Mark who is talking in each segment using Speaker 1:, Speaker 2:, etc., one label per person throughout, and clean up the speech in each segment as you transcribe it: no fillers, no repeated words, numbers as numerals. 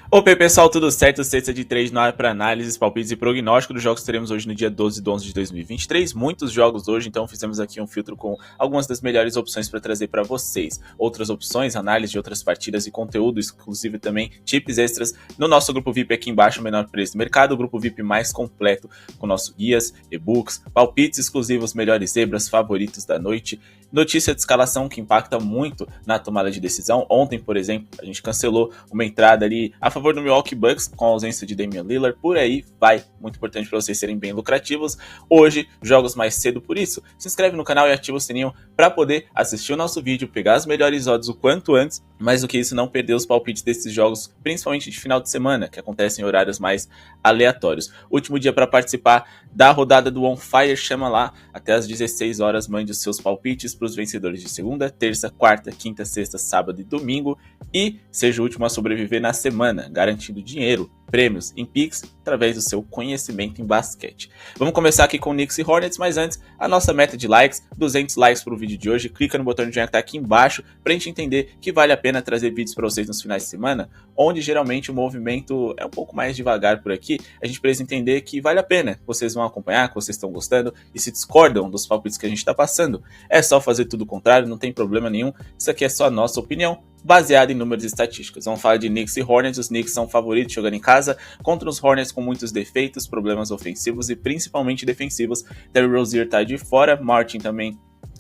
Speaker 1: Opa, aí, pessoal, tudo certo? Sexta de 3 no ar para análises, palpites e prognóstico dos jogos que teremos hoje no dia 12 de 11 de 2023. Muitos jogos hoje, então fizemos aqui um filtro com algumas das melhores opções para trazer para vocês. Outras opções, análise de outras partidas e conteúdo exclusivo também, tips extras no nosso grupo VIP aqui embaixo, o menor preço do mercado, o grupo VIP mais completo com nossos guias, e-books, palpites exclusivos, melhores zebras, favoritos da noite, notícia de escalação que impacta muito na tomada de decisão. Ontem, por exemplo, a gente cancelou uma entrada ali a favor do Milwaukee Bucks com a ausência de Damian Lillard. Por aí vai, muito importante para vocês serem bem lucrativos. Hoje, jogos mais cedo, por isso, se inscreve no canal e ativa o sininho para poder assistir o nosso vídeo, pegar as melhores odds o quanto antes. Mais do que isso, não perder os palpites desses jogos, principalmente de final de semana, que acontecem em horários mais aleatórios. Último dia para participar da rodada do On Fire, chama lá, até às 16 horas, mande os seus palpites para os vencedores de segunda, terça, quarta, quinta, sexta, sábado e domingo, e seja o último a sobreviver na semana, garantindo dinheiro, prêmios em Pix, através do seu conhecimento em basquete. Vamos começar aqui com Knicks e Hornets, mas antes, a nossa meta de likes, 200 likes para o vídeo de hoje. Clica no botão de joinha que está aqui embaixo para a gente entender que vale a pena trazer vídeos para vocês nos finais de semana, onde geralmente o movimento é um pouco mais devagar por aqui. A gente precisa entender que vale a pena, vocês vão acompanhar, que vocês estão gostando, e se discordam dos palpites que a gente está passando, é só fazer tudo o contrário, não tem problema nenhum. Isso aqui é só a nossa opinião, baseado em números e estatísticas. Vamos falar de Knicks e Hornets. Os Knicks são favoritos jogando em casa contra os Hornets com muitos defeitos, problemas ofensivos e principalmente defensivos. Terry Rozier tá de fora, Martin também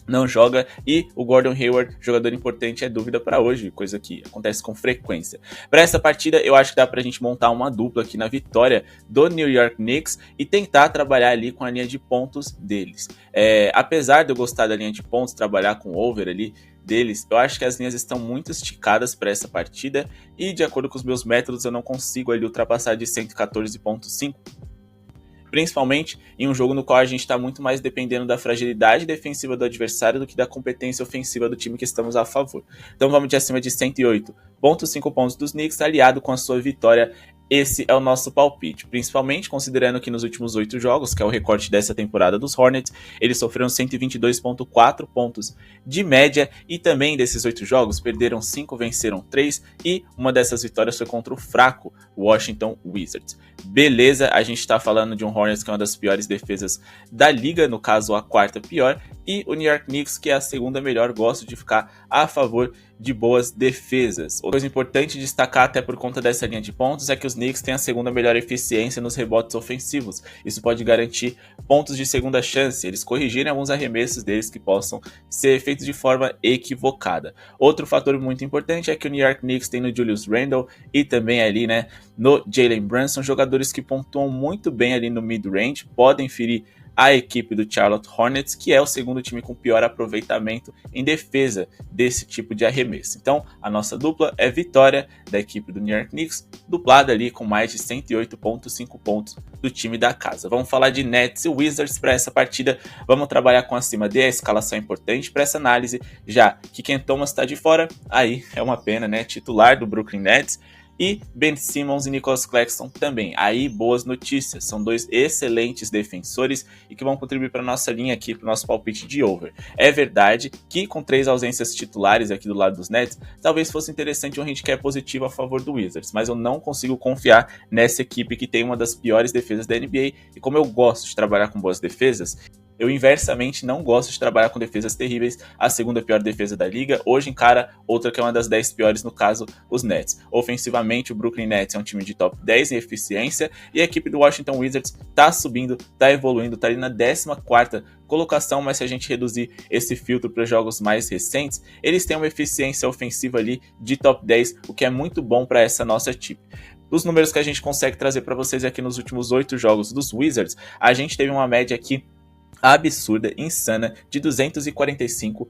Speaker 1: não joga, e o Gordon Hayward, jogador importante, é dúvida para hoje, coisa que acontece com frequência. Para essa partida, eu acho que dá pra gente montar uma dupla aqui na vitória do New York Knicks e tentar trabalhar ali com a linha de pontos deles. Apesar de eu gostar da linha de pontos, trabalhar com over ali deles, eu acho que as linhas estão muito esticadas para essa partida e, de acordo com os meus métodos, eu não consigo ali ultrapassar de 114,5. Principalmente em um jogo no qual a gente está muito mais dependendo da fragilidade defensiva do adversário do que da competência ofensiva do time que estamos a favor. Então vamos de acima de 108,5 pontos dos Knicks, aliado com a sua vitória. Esse é o nosso palpite, principalmente considerando que nos últimos 8 jogos, que é o recorte dessa temporada dos Hornets, eles sofreram 122,4 pontos de média, e também desses 8 jogos, perderam 5, venceram 3, e uma dessas vitórias foi contra o fraco Washington Wizards. Beleza, a gente está falando de um Hornets que é uma das piores defesas da liga, no caso a quarta pior, e o New York Knicks, que é a segunda melhor. Gosto de ficar a favor de boas defesas. Outra coisa importante destacar, até por conta dessa linha de pontos, é que os Knicks têm a segunda melhor eficiência nos rebotes ofensivos. Isso pode garantir pontos de segunda chance, eles corrigirem alguns arremessos deles que possam ser feitos de forma equivocada. Outro fator muito importante é que o New York Knicks tem no Julius Randle e também ali, no Jalen Brunson, jogadores que pontuam muito bem ali no mid-range, podem ferir a equipe do Charlotte Hornets, que é o segundo time com pior aproveitamento em defesa desse tipo de arremesso. Então, a nossa dupla é vitória da equipe do New York Knicks, duplada ali com mais de 108,5 pontos do time da casa. Vamos falar de Nets e Wizards para essa partida. Vamos trabalhar com acima de, a escalação é importante para essa análise, já que Cam Thomas está de fora, aí é uma pena, titular do Brooklyn Nets. E Ben Simmons e Nicholas Claxton também. Aí, boas notícias. São dois excelentes defensores e que vão contribuir para a nossa linha aqui, para o nosso palpite de over. É verdade que com 3 ausências titulares aqui do lado dos Nets, talvez fosse interessante um handicap positivo a favor do Wizards, mas eu não consigo confiar nessa equipe que tem uma das piores defesas da NBA. E como eu gosto de trabalhar com boas defesas, eu inversamente não gosto de trabalhar com defesas terríveis. A segunda pior defesa da liga hoje encara outra que é uma das 10 piores, no caso, os Nets. Ofensivamente, o Brooklyn Nets é um time de top 10 em eficiência, e a equipe do Washington Wizards tá subindo, tá evoluindo, tá ali na 14ª colocação, mas se a gente reduzir esse filtro para jogos mais recentes, eles têm uma eficiência ofensiva ali de top 10, o que é muito bom para essa nossa equipe. Os números que a gente consegue trazer para vocês aqui nos últimos 8 jogos dos Wizards, a gente teve uma média aqui absurda, insana, de 245,5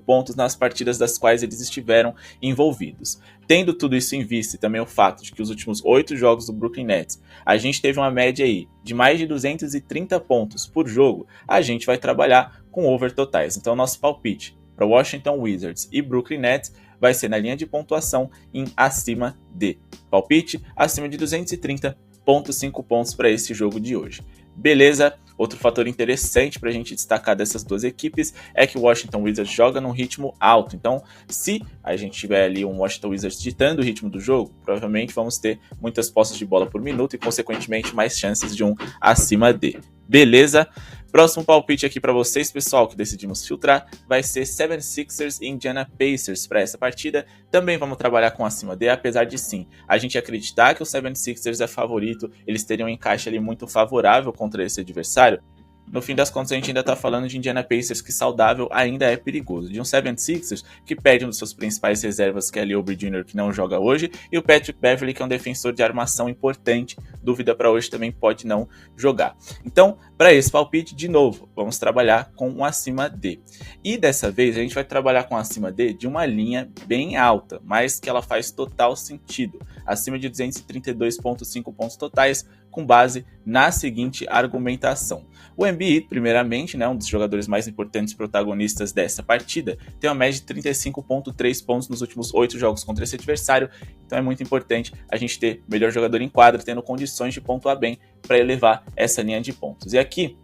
Speaker 1: pontos nas partidas das quais eles estiveram envolvidos. Tendo tudo isso em vista e também o fato de que os últimos 8 jogos do Brooklyn Nets, a gente teve uma média aí de mais de 230 pontos por jogo, a gente vai trabalhar com over totais. Então nosso palpite para Washington Wizards e Brooklyn Nets vai ser na linha de pontuação em acima de. Palpite acima de 230,5 pontos para esse jogo de hoje. Beleza? Outro fator interessante para a gente destacar dessas duas equipes é que o Washington Wizards joga num ritmo alto. Então, se a gente tiver ali um Washington Wizards ditando o ritmo do jogo, provavelmente vamos ter muitas posses de bola por minuto e, consequentemente, mais chances de um acima de. Beleza? Próximo palpite aqui para vocês, pessoal, que decidimos filtrar, vai ser 76ers e Indiana Pacers para essa partida. Também vamos trabalhar com acima de, apesar de sim, a gente acreditar que o 76ers é favorito, eles teriam um encaixe ali muito favorável contra esse adversário. No fim das contas, a gente ainda tá falando de Indiana Pacers que saudável ainda é perigoso. De um 76ers que perde um dos seus principais reservas, que é ali o Oubre Jr., que não joga hoje, e o Patrick Beverley, que é um defensor de armação importante. Dúvida para hoje também pode não jogar. Então, para esse palpite, de novo, vamos trabalhar com um acima de. E dessa vez, a gente vai trabalhar com acima de uma linha bem alta, mas que ela faz total sentido. Acima de 232,5 pontos totais, com base na seguinte argumentação. O Embiid, primeiramente, um dos jogadores mais importantes protagonistas dessa partida, tem uma média de 35,3 pontos nos últimos 8 jogos contra esse adversário, então é muito importante a gente ter o melhor jogador em quadra, tendo condições de pontuar bem para elevar essa linha de pontos. E aqui,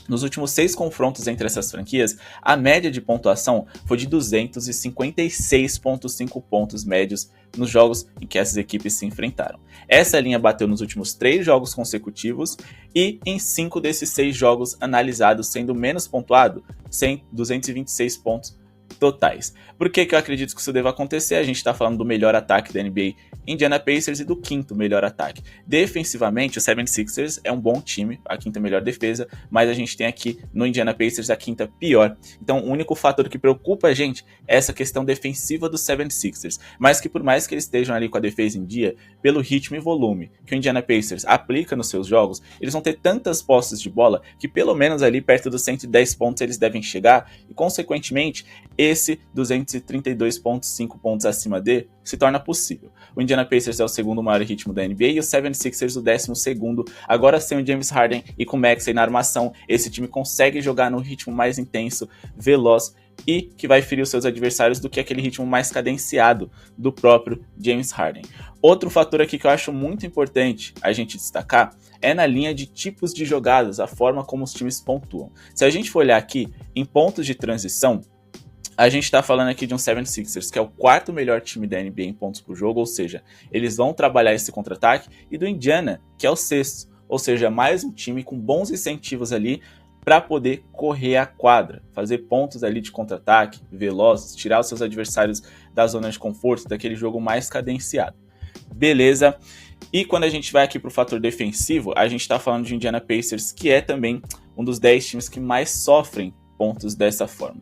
Speaker 1: nos últimos 6 confrontos entre essas franquias, a média de pontuação foi de 256,5 pontos médios nos jogos em que essas equipes se enfrentaram. Essa linha bateu nos últimos 3 jogos consecutivos e em 5 desses 6 jogos analisados, sendo menos pontuado, sem 226 pontos totais. Por que eu acredito que isso deva acontecer? A gente está falando do melhor ataque da NBA, Indiana Pacers, e do quinto melhor ataque. Defensivamente, o 76ers é um bom time, a quinta melhor defesa, mas a gente tem aqui no Indiana Pacers a quinta pior. Então, o único fator que preocupa a gente é essa questão defensiva dos 76ers, mas que por mais que eles estejam ali com a defesa em dia, pelo ritmo e volume que o Indiana Pacers aplica nos seus jogos, eles vão ter tantas posses de bola que pelo menos ali perto dos 110 pontos eles devem chegar e, consequentemente, esse 232,5 pontos acima de se torna possível. O Indiana Pacers é o segundo maior ritmo da NBA e o 76ers o 12º. Agora sem o James Harden e com o Maxey na armação, esse time consegue jogar no ritmo mais intenso, veloz e que vai ferir os seus adversários do que aquele ritmo mais cadenciado do próprio James Harden. Outro fator aqui que eu acho muito importante a gente destacar é na linha de tipos de jogadas, a forma como os times pontuam. Se a gente for olhar aqui em pontos de transição, a gente está falando aqui de um 76ers, que é o quarto melhor time da NBA em pontos por jogo, ou seja, eles vão trabalhar esse contra-ataque, e do Indiana, que é o sexto, ou seja, mais um time com bons incentivos ali para poder correr a quadra, fazer pontos ali de contra-ataque, velozes, tirar os seus adversários da zona de conforto, daquele jogo mais cadenciado. Beleza? E quando a gente vai aqui para o fator defensivo, a gente está falando de Indiana Pacers, que é também um dos 10 times que mais sofrem pontos dessa forma.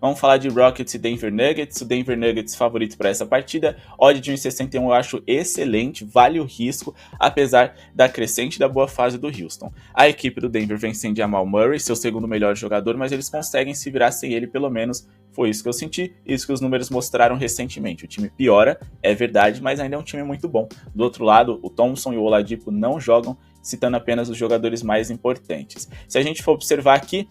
Speaker 1: Vamos falar de Rockets e Denver Nuggets. O Denver Nuggets favorito para essa partida. Odd de 1,61 eu acho excelente, vale o risco, apesar da crescente da boa fase do Houston. A equipe do Denver vem sem Jamal Murray, seu segundo melhor jogador, mas eles conseguem se virar sem ele, pelo menos foi isso que eu senti, isso que os números mostraram recentemente. O time piora, é verdade, mas ainda é um time muito bom. Do outro lado, o Thompson e o Oladipo não jogam, citando apenas os jogadores mais importantes. Se a gente for observar aqui,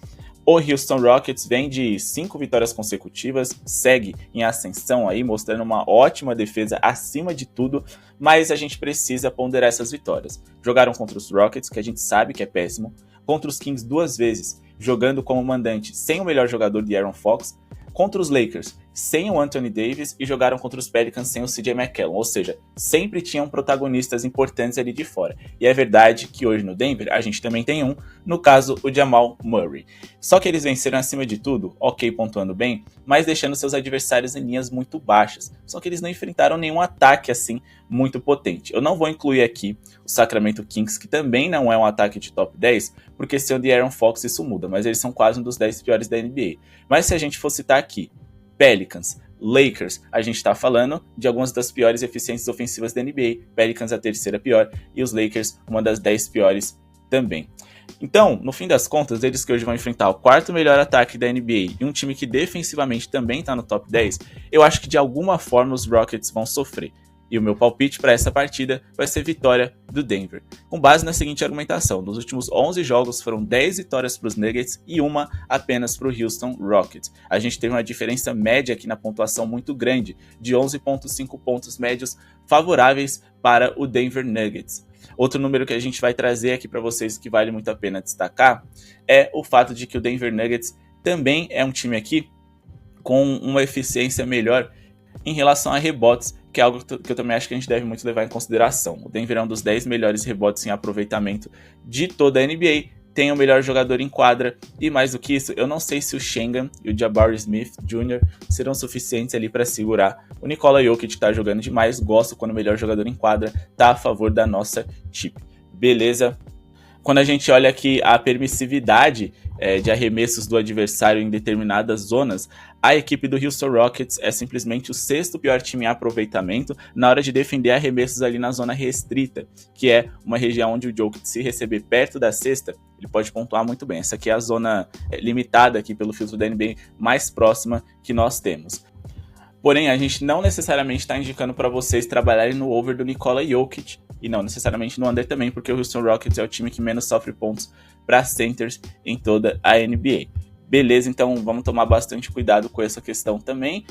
Speaker 1: o Houston Rockets vem de 5 vitórias consecutivas, segue em ascensão aí, mostrando uma ótima defesa acima de tudo, mas a gente precisa ponderar essas vitórias. Jogaram contra os Rockets, que a gente sabe que é péssimo, contra os Kings 2 vezes, jogando como mandante sem o melhor jogador de Aaron Fox, contra os Lakers sem o Anthony Davis e jogaram contra os Pelicans sem o CJ McCollum, ou seja, sempre tinham protagonistas importantes ali de fora. E é verdade que hoje no Denver a gente também tem um, no caso o Jamal Murray. Só que eles venceram acima de tudo, ok, pontuando bem, mas deixando seus adversários em linhas muito baixas. Só que eles não enfrentaram nenhum ataque assim muito potente. Eu não vou incluir aqui o Sacramento Kings, que também não é um ataque de top 10, porque se é o de Aaron Fox isso muda, mas eles são quase um dos 10 piores da NBA. Mas se a gente for citar aqui Pelicans, Lakers, a gente está falando de algumas das piores eficiências ofensivas da NBA. Pelicans a terceira pior e os Lakers uma das 10 piores também. Então, no fim das contas, eles que hoje vão enfrentar o quarto melhor ataque da NBA e um time que defensivamente também está no top 10, eu acho que de alguma forma os Rockets vão sofrer. E o meu palpite para essa partida vai ser vitória do Denver. Com base na seguinte argumentação, nos últimos 11 jogos foram 10 vitórias para os Nuggets e uma apenas para o Houston Rockets. A gente teve uma diferença média aqui na pontuação muito grande, de 11,5 pontos médios favoráveis para o Denver Nuggets. Outro número que a gente vai trazer aqui para vocês que vale muito a pena destacar é o fato de que o Denver Nuggets também é um time aqui com uma eficiência melhor em relação a rebotes, que é algo que eu também acho que a gente deve muito levar em consideração. O Denver é um dos 10 melhores rebotes em aproveitamento de toda a NBA, tem o melhor jogador em quadra, e mais do que isso, eu não sei se o Schengen e o Jabari Smith Jr. serão suficientes ali para segurar o Nikola Jokic, que está jogando demais. Gosto quando o melhor jogador em quadra está a favor da nossa chip. Beleza? Quando a gente olha aqui a permissividade de arremessos do adversário em determinadas zonas, a equipe do Houston Rockets é simplesmente o sexto pior time em aproveitamento na hora de defender arremessos ali na zona restrita, que é uma região onde o Jokic, se receber perto da cesta, ele pode pontuar muito bem. Essa aqui é a zona limitada aqui pelo filtro da NBA mais próxima que nós temos. Porém, a gente não necessariamente está indicando para vocês trabalharem no over do Nikola Jokic, e não necessariamente no under também, porque o Houston Rockets é o time que menos sofre pontos para centers em toda a NBA. Beleza, então vamos tomar bastante cuidado com essa questão também.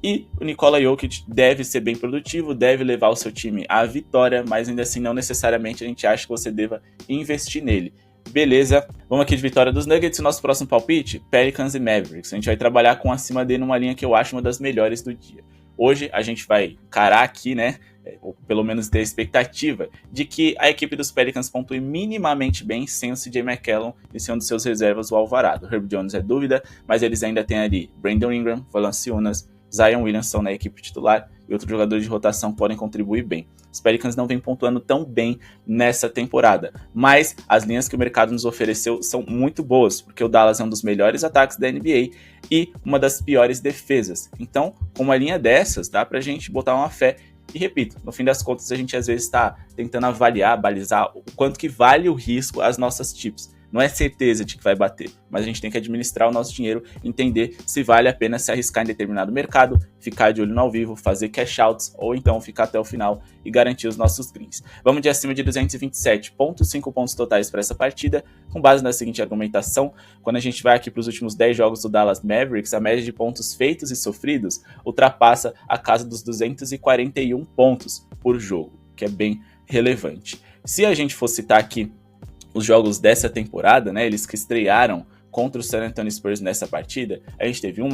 Speaker 1: E o Nikola Jokic deve ser bem produtivo, deve levar o seu time à vitória, mas ainda assim não necessariamente a gente acha que você deva investir nele. Beleza, vamos aqui de vitória dos Nuggets. O nosso próximo palpite, Pelicans e Mavericks. A gente vai trabalhar com acima D numa linha que eu acho uma das melhores do dia. Hoje a gente vai encarar aqui, né, ou pelo menos ter a expectativa de que a equipe dos Pelicans pontue minimamente bem sem o CJ McCollum e sem um dos seus reservas, o Alvarado. O Herb Jones é dúvida, mas eles ainda têm ali Brandon Ingram, Valanciunas, Zion Williamson na equipe titular e outros jogadores de rotação podem contribuir bem. Os Pelicans não vêm pontuando tão bem nessa temporada, mas as linhas que o mercado nos ofereceu são muito boas, porque o Dallas é um dos melhores ataques da NBA e uma das piores defesas. Então, com uma linha dessas, dá pra gente botar uma fé. E repito, no fim das contas a gente às vezes está tentando avaliar, balizar o quanto que vale o risco as nossas chips. Não é certeza de que vai bater, mas a gente tem que administrar o nosso dinheiro, entender se vale a pena se arriscar em determinado mercado, ficar de olho no ao vivo, fazer cash outs ou então ficar até o final e garantir os nossos greens. Vamos de acima de 227,5 pontos totais para essa partida, com base na seguinte argumentação: quando a gente vai aqui para os últimos 10 jogos do Dallas Mavericks, a média de pontos feitos e sofridos ultrapassa a casa dos 241 pontos por jogo, que é bem relevante. Se a gente for citar aqui os jogos dessa temporada, né, eles que estrearam contra o San Antonio Spurs nessa partida, a gente teve 1,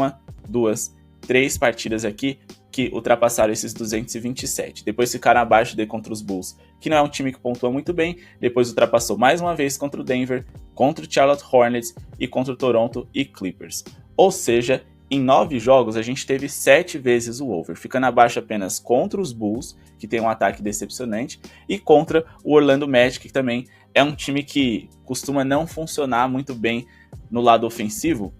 Speaker 1: 2, 3 partidas aqui que ultrapassaram esses 227. Depois ficaram abaixo de contra os Bulls, que não é um time que pontua muito bem. Depois ultrapassou mais uma vez contra o Denver, contra o Charlotte Hornets e contra o Toronto e Clippers. Ou seja, em 9 jogos a gente teve 7 vezes o over, ficando abaixo apenas contra os Bulls, que tem um ataque decepcionante, e contra o Orlando Magic, que também é um time que costuma não funcionar muito bem no lado ofensivo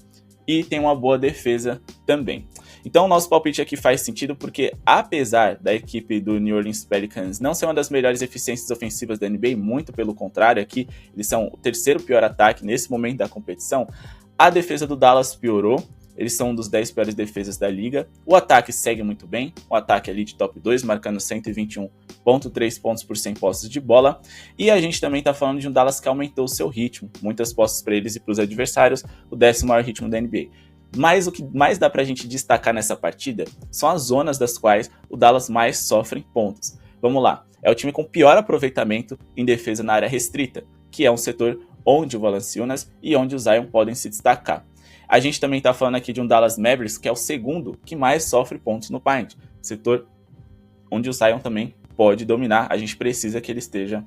Speaker 1: e tem uma boa defesa também. Então o nosso palpite aqui faz sentido porque, apesar da equipe do New Orleans Pelicans não ser uma das melhores eficiências ofensivas da NBA, muito pelo contrário, aqui eles são o terceiro pior ataque nesse momento da competição, a defesa do Dallas piorou. Eles são um dos 10 piores defesas da liga. O ataque segue muito bem. O ataque ali de top 2, marcando 121,3 pontos por 100 posses de bola. E a gente também está falando de um Dallas que aumentou o seu ritmo. Muitas posses para eles e para os adversários. O 10º maior ritmo da NBA. Mas o que mais dá para a gente destacar nessa partida são as zonas das quais o Dallas mais sofre pontos. Vamos lá. É o time com pior aproveitamento em defesa na área restrita, que é um setor onde o Valanciunas e onde o Zion podem se destacar. A gente também está falando aqui de um Dallas Mavericks, que é o segundo que mais sofre pontos no paint. Setor onde o Zion também pode dominar. A gente precisa que ele esteja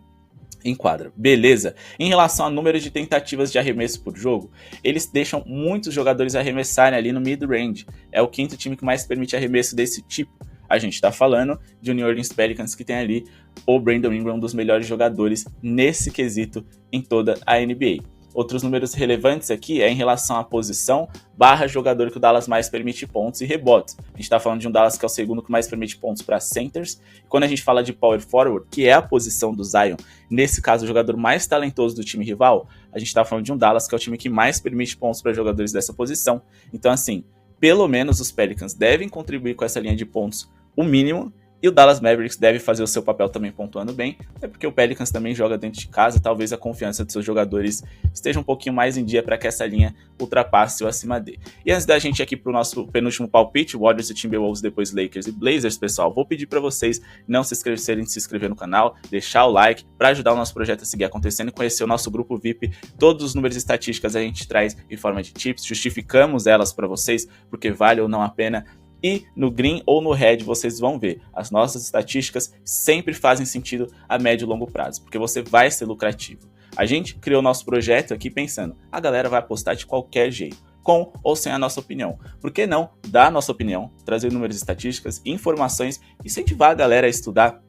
Speaker 1: em quadra. Beleza. Em relação ao número de tentativas de arremesso por jogo, eles deixam muitos jogadores arremessarem ali no mid-range. É o quinto time que mais permite arremesso desse tipo. A gente está falando de New Orleans Pelicans, que tem ali o Brandon Ingram, um dos melhores jogadores nesse quesito em toda a NBA. Outros números relevantes aqui é em relação à posição / jogador que o Dallas mais permite pontos e rebotes. A gente está falando de um Dallas que é o segundo que mais permite pontos para centers. E quando a gente fala de power forward, que é a posição do Zion, nesse caso o jogador mais talentoso do time rival, a gente está falando de um Dallas que é o time que mais permite pontos para jogadores dessa posição. Então assim, pelo menos os Pelicans devem contribuir com essa linha de pontos o mínimo, E o Dallas Mavericks deve fazer o seu papel também pontuando bem, até porque o Pelicans também joga dentro de casa, talvez a confiança dos seus jogadores esteja um pouquinho mais em dia para que essa linha ultrapasse o acima dele. E antes da gente ir aqui para o nosso penúltimo palpite, Warriors e Timberwolves, depois Lakers e Blazers, pessoal, vou pedir para vocês não se inscrever no canal, deixar o like para ajudar o nosso projeto a seguir acontecendo e conhecer o nosso grupo VIP. Todos os números e estatísticas a gente traz em forma de tips, justificamos elas para vocês, porque vale ou não a pena. E no green ou no red vocês vão ver, as nossas estatísticas sempre fazem sentido a médio e longo prazo, porque você vai ser lucrativo. A gente criou nosso projeto aqui pensando, a galera vai apostar de qualquer jeito, com ou sem a nossa opinião. Por que não dar a nossa opinião, trazer números e estatísticas, informações, incentivar a galera a estudar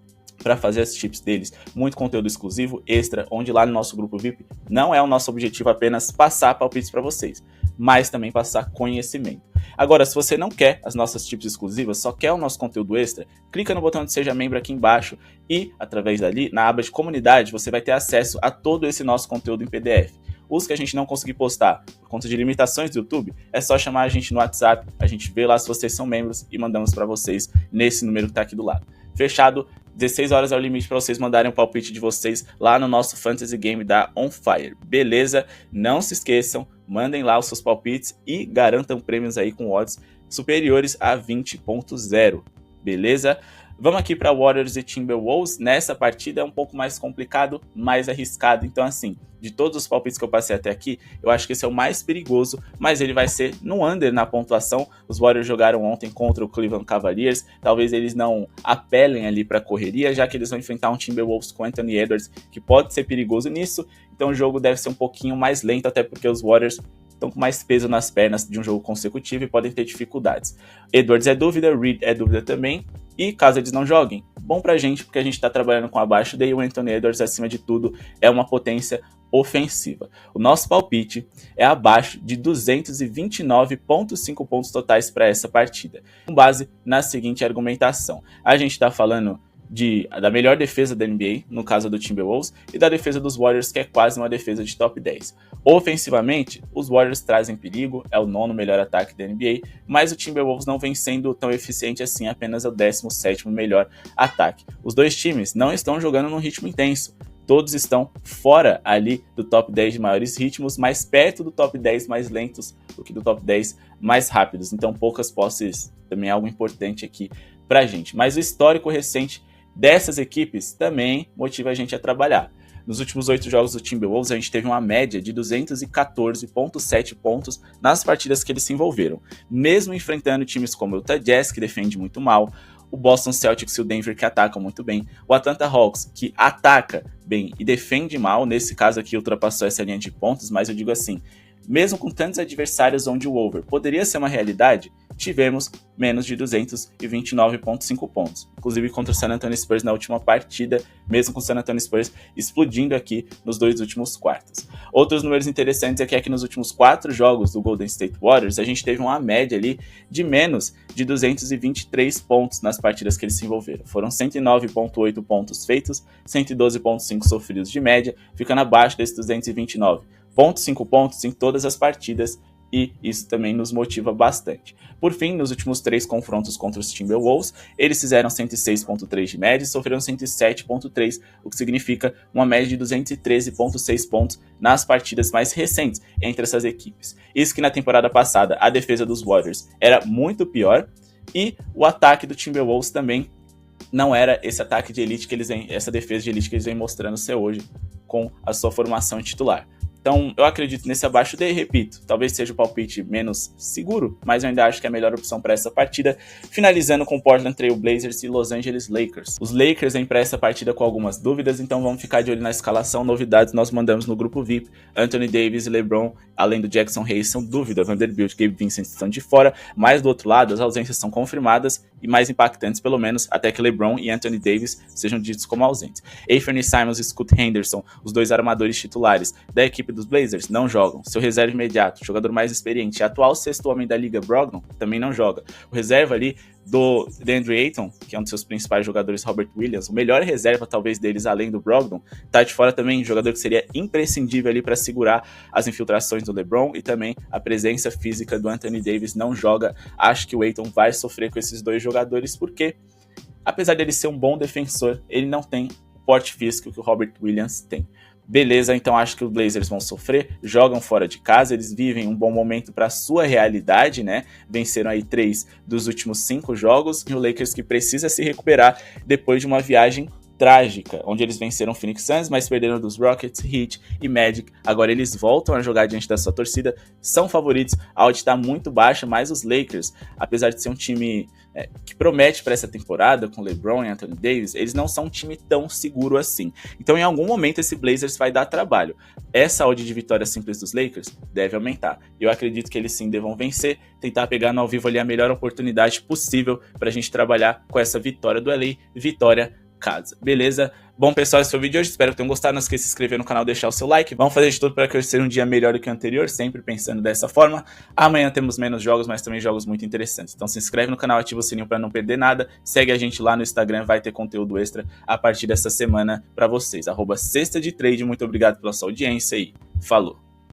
Speaker 1: para fazer as tips deles, muito conteúdo exclusivo, extra, onde lá no nosso grupo VIP não é o nosso objetivo apenas passar palpites para vocês, mas também passar conhecimento. Agora, se você não quer as nossas tips exclusivas, só quer o nosso conteúdo extra, clica no botão de Seja Membro aqui embaixo e, através dali, na aba de comunidade, você vai ter acesso a todo esse nosso conteúdo em PDF. Os que a gente não conseguir postar por conta de limitações do YouTube, é só chamar a gente no WhatsApp, a gente vê lá se vocês são membros e mandamos para vocês nesse número que está aqui do lado. Fechado, 16 horas é o limite para vocês mandarem o palpite de vocês lá no nosso Fantasy Game da On Fire, beleza? Não se esqueçam, mandem lá os seus palpites e garantam prêmios aí com odds superiores a 20.0, beleza? Vamos aqui para Warriors e Timberwolves. Nessa partida é um pouco mais complicado, mais arriscado. Então, assim, de todos os palpites que eu passei até aqui, eu acho que esse é o mais perigoso, mas ele vai ser no under na pontuação. Os Warriors jogaram ontem contra o Cleveland Cavaliers. Talvez eles não apelem ali para a correria, já que eles vão enfrentar um Timberwolves com Anthony Edwards, que pode ser perigoso nisso. Então, o jogo deve ser um pouquinho mais lento, até porque os Warriors estão com mais peso nas pernas de um jogo consecutivo e podem ter dificuldades. Edwards é dúvida, Reed é dúvida também. E caso eles não joguem, bom pra gente, porque a gente tá trabalhando com abaixo, daí o Anthony Edwards, acima de tudo, é uma potência ofensiva. O nosso palpite é abaixo de 229,5 pontos totais para essa partida, com base na seguinte argumentação. A gente tá falando da melhor defesa da NBA, no caso do Timberwolves, e da defesa dos Warriors, que é quase uma defesa de top 10. Ofensivamente, os Warriors trazem perigo, é o 9º melhor ataque da NBA, mas o Timberwolves não vem sendo tão eficiente assim, apenas é o 17º melhor ataque. Os dois times não estão jogando num ritmo intenso, todos estão fora ali do top 10 de maiores ritmos, mais perto do top 10 mais lentos do que do top 10 mais rápidos, então poucas posses também é algo importante aqui pra gente, mas o histórico recente dessas equipes também motiva a gente a trabalhar. Nos últimos 8 jogos do Timberwolves, a gente teve uma média de 214,7 pontos nas partidas que eles se envolveram, mesmo enfrentando times como o Utah Jazz, que defende muito mal, o Boston Celtics e o Denver, que atacam muito bem, o Atlanta Hawks, que ataca bem e defende mal, nesse caso aqui ultrapassou essa linha de pontos, mas eu digo assim, mesmo com tantos adversários onde o over poderia ser uma realidade, tivemos menos de 229,5 pontos. Inclusive contra o San Antonio Spurs na última partida, mesmo com o San Antonio Spurs explodindo aqui nos 2 últimos quartos. Outros números interessantes é que aqui nos últimos 4 jogos do Golden State Warriors, a gente teve uma média ali de menos de 223 pontos nas partidas que eles se envolveram. Foram 109,8 pontos feitos, 112,5 sofridos de média, ficando abaixo desses 229,5 pontos em todas as partidas, e isso também nos motiva bastante. Por fim, nos últimos 3 confrontos contra os Timberwolves, eles fizeram 106,3 de média e sofreram 107,3, o que significa uma média de 213,6 pontos nas partidas mais recentes entre essas equipes. Isso que na temporada passada a defesa dos Warriors era muito pior e o ataque do Timberwolves também não era esse ataque de elite essa defesa de elite que eles vêm mostrando ser hoje com a sua formação titular. Então, eu acredito nesse abaixo de, repito, talvez seja o palpite menos seguro, mas eu ainda acho que é a melhor opção para essa partida, finalizando com Portland Trail Blazers e Los Angeles Lakers. Os Lakers vêm para essa partida com algumas dúvidas, então vamos ficar de olho na escalação. Novidades nós mandamos no grupo VIP, Anthony Davis e LeBron, além do Jackson Hayes, são dúvida, Vanderbilt e Gabe Vincent estão de fora, mas do outro lado as ausências são confirmadas e mais impactantes pelo menos, até que LeBron e Anthony Davis sejam ditos como ausentes. Anthony Simons e Scoot Henderson, os 2 armadores titulares da equipe dos Blazers, não jogam. Seu reserva imediato, jogador mais experiente, atual 6º homem da liga, Brogdon, também não joga. O reserva ali do DeAndre Ayton, que é um dos seus principais jogadores, Robert Williams, o melhor reserva talvez deles, além do Brogdon, tá de fora também, jogador que seria imprescindível ali para segurar as infiltrações do LeBron e também a presença física do Anthony Davis não joga. Acho que o Ayton vai sofrer com esses 2 jogadores porque apesar dele ser um bom defensor, ele não tem o porte físico que o Robert Williams tem. Beleza, então acho que os Blazers vão sofrer, jogam fora de casa, eles vivem um bom momento para sua realidade, né? Venceram aí 3 dos últimos 5 jogos, e o Lakers que precisa se recuperar depois de uma viagem trágica, onde eles venceram o Phoenix Suns, mas perderam dos Rockets, Heat e Magic. Agora eles voltam a jogar diante da sua torcida, são favoritos, a odd está muito baixa, mas os Lakers, apesar de ser um time que promete para essa temporada, com LeBron e Anthony Davis, eles não são um time tão seguro assim. Então em algum momento esse Blazers vai dar trabalho. Essa odd de vitória simples dos Lakers deve aumentar. Eu acredito que eles sim devam vencer, tentar pegar no ao vivo ali a melhor oportunidade possível para a gente trabalhar com essa vitória do LA, vitória casa. Beleza? Bom, pessoal, esse foi o vídeo de hoje. Espero que tenham gostado. Não esqueça de se inscrever no canal, deixar o seu like. Vamos fazer de tudo para que hoje seja um dia melhor do que o anterior, sempre pensando dessa forma. Amanhã temos menos jogos, mas também jogos muito interessantes. Então se inscreve no canal, ativa o sininho para não perder nada. Segue a gente lá no Instagram, vai ter conteúdo extra a partir dessa semana para vocês. @sexta de trade. Muito obrigado pela sua audiência e falou!